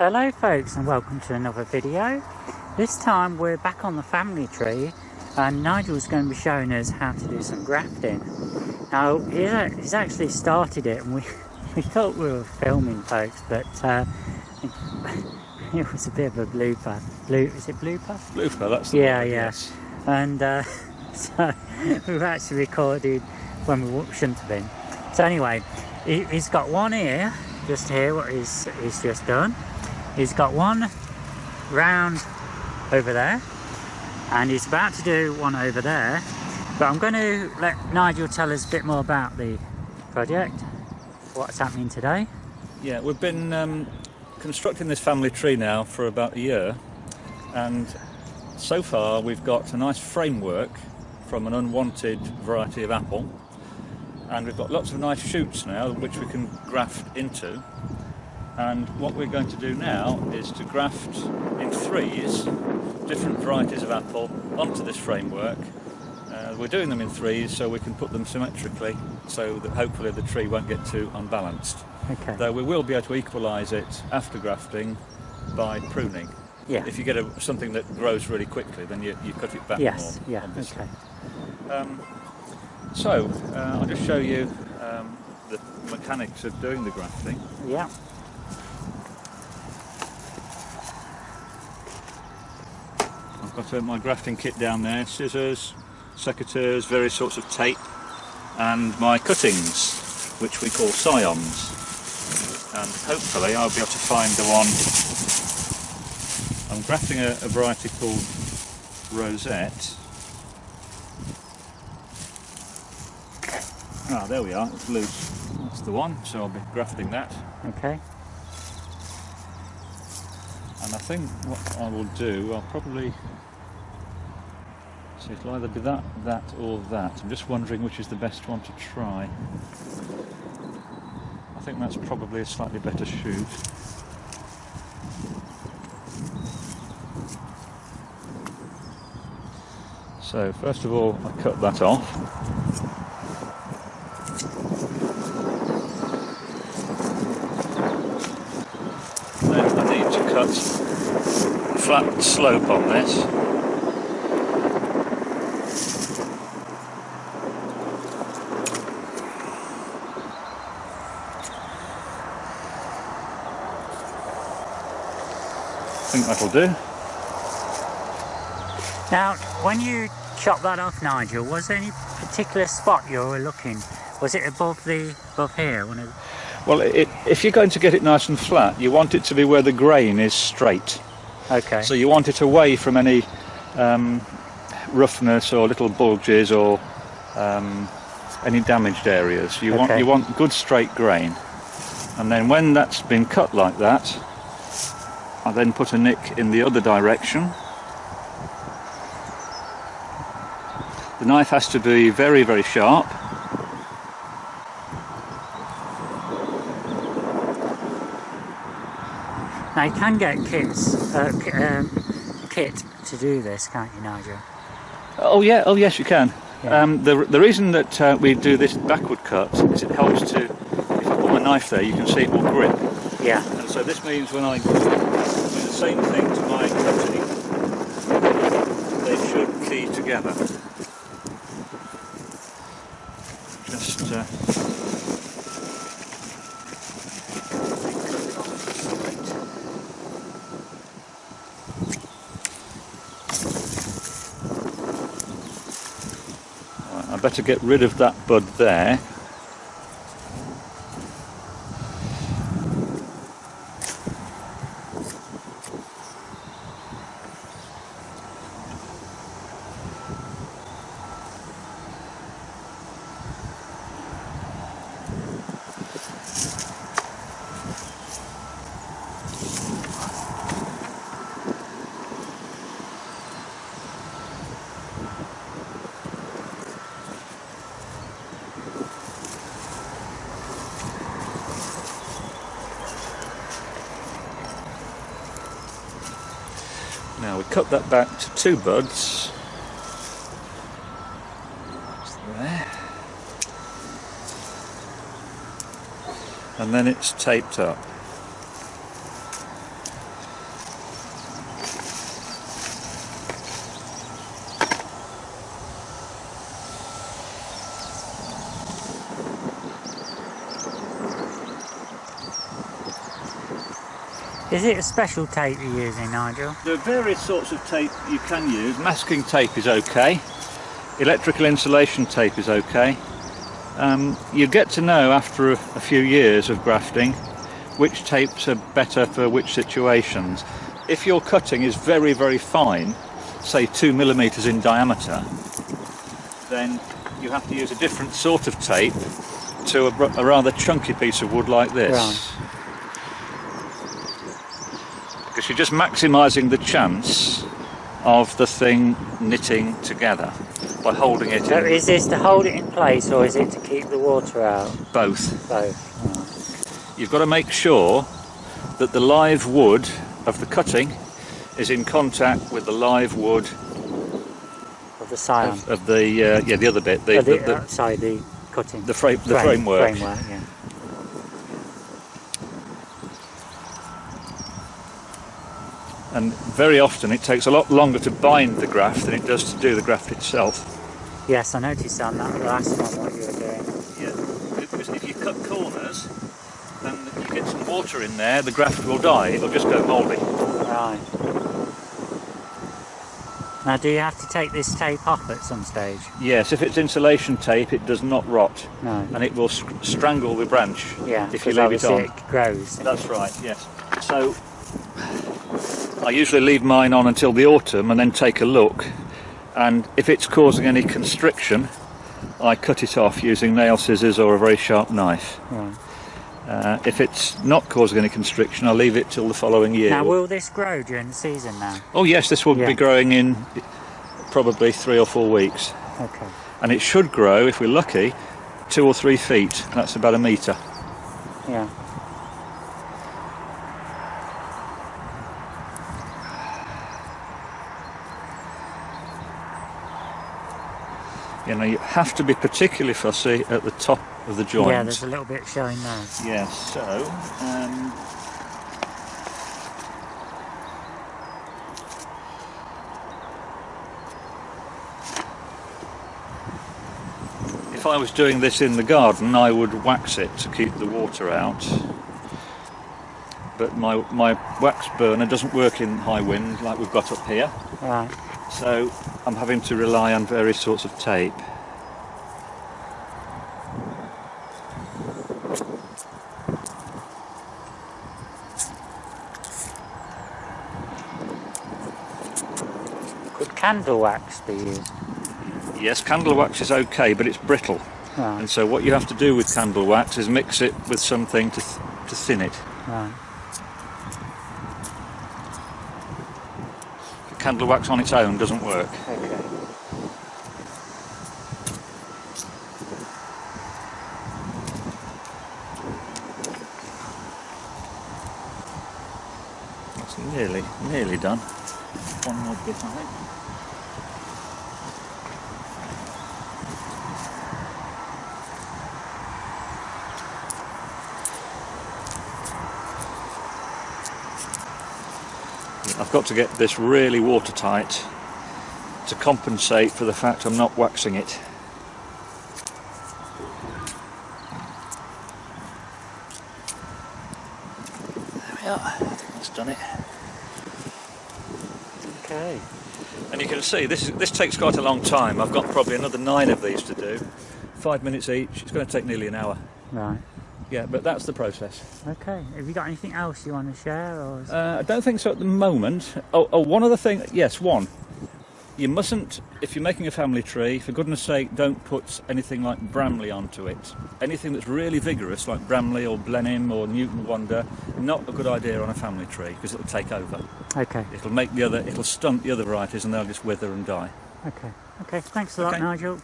Hello folks, and welcome to another video. This time we're back on the family tree and Nigel's going to be showing us how to do some grafting. Now he's actually started it, and we thought we were filming folks, but it was a bit of a blooper. Is it blooper? Blooper, that's the yeah, word, yeah. yes. And so we've actually recorded when we shouldn't have been. So anyway, he's got one here, just here, what he's just done. He's got one round over there, and he's about to do one over there. But I'm going to let Nigel tell us a bit more about the project, what's happening today. Yeah, we've been constructing this family tree now for about a year, and so far we've got a nice framework from an unwanted variety of apple, and we've got lots of nice shoots now which we can graft into. And what we're going to do now is to graft in threes different varieties of apple onto this framework. We're doing them in threes so we can put them symmetrically, so that hopefully the tree won't get too unbalanced. Okay. Though we will be able to equalise it after grafting by pruning. Yeah. If you get something that grows really quickly, then you cut it back more. Yes, yeah, Obviously. okay. So I'll just show you the mechanics of doing the grafting. Yeah. I've got my grafting kit down there, scissors, secateurs, various sorts of tape, and my cuttings, which we call scions. And hopefully I'll be able to find the one. I'm grafting a variety called Rosette. Ah, there we are, it's loose. That's the one, so I'll be grafting that. Okay. And I think what I will do, I'll probably, so it'll either be that, or that. I'm just wondering which is the best one to try. I think that's probably a slightly better shoot. So first of all, I cut that off. Then I need to cut a flat slope on this. I think that'll do. Now, when you chopped that off, Nigel, was there any particular spot you were looking? Was it above here? Well, if you're going to get it nice and flat, you want it to be where the grain is straight. Okay. So you want it away from any roughness or little bulges or any damaged areas. You want good straight grain. And then when that's been cut like that, I then put a nick in the other direction. The knife has to be very, very sharp. Now you can get kit to do this, can't you, Nigel? Oh yeah, oh yes you can. Yeah. The reason that we do this backward cut is it helps to, if I put my knife there, you can see it will grip. Yeah. And so this means when I do the same thing to my cutting, they should key together. Just I better get rid of that bud there. Now we cut that back to 2 buds. Just there. And then it's taped up. Is it a special tape you're using, Nigel? There are various sorts of tape you can use. Masking tape is okay. Electrical insulation tape is okay. You get to know after a few years of grafting which tapes are better for which situations. If your cutting is very, very fine, say 2 millimeters in diameter, then you have to use a different sort of tape to a rather chunky piece of wood like this. Right. Because you're just maximising the chance of the thing knitting together by holding it So in. is this to hold it in place or is it to keep the water out? Both. Both. You've got to make sure that the live wood of the cutting is in contact with the live wood Of the scion. of the other bit, Sorry, the cutting. the framework. Framework, yeah. And very often it takes a lot longer to bind the graft than it does to do the graft itself. Yes, I noticed on that last one what you were doing. Yeah, because if you cut corners and you get some water in there, the graft will die. It'll just go mouldy. Right. Now, do you have to take this tape off at some stage? Yes, if it's insulation tape, it does not rot, No. and it will strangle the branch Yeah, if you because leave it obviously on. it grows. That's right. Yes. So I usually leave mine on until the autumn and then take a look, and if it's causing any constriction, I cut it off using nail scissors or a very sharp knife. Right. If it's not causing any constriction, I'll leave it till the following year. Now, will this grow during the season now? Oh yes, this will Yeah. be growing in probably 3 or 4 weeks, Okay. and it should grow, if we're lucky, 2 or 3 feet. That's about a metre. Yeah. You know, you have to be particularly fussy at the top of the joint. Yeah, there's a little bit showing there. Yes, so if I was doing this in the garden, I would wax it to keep the water out. But my wax burner doesn't work in high wind like we've got up here, Right. so I'm having to rely on various sorts of tape. Could candle wax be used? Yes, candle wax is okay, but it's brittle. Right. And so what you have to do with candle wax is mix it with something to thin it. Right. Candle wax on its own doesn't work. Okay. It's nearly done. One more bit, I think. I've got to get this really watertight to compensate for the fact I'm not waxing it. There we are, that's done it. Okay. And you can see this takes quite a long time. I've got probably another 9 of these to do. 5 minutes each, it's going to take nearly an hour. Right. Yeah, but that's the process. Okay. Have you got anything else you want to share? Or I don't think so at the moment. Oh, one other thing. Yes, one. You mustn't, if you're making a family tree, for goodness sake, don't put anything like Bramley onto it. Anything that's really vigorous, like Bramley or Blenheim or Newton Wonder, not a good idea on a family tree because it'll take over. Okay. It'll stunt the other varieties and they'll just wither and die. Okay. Okay. Thanks a lot, Okay. Nigel.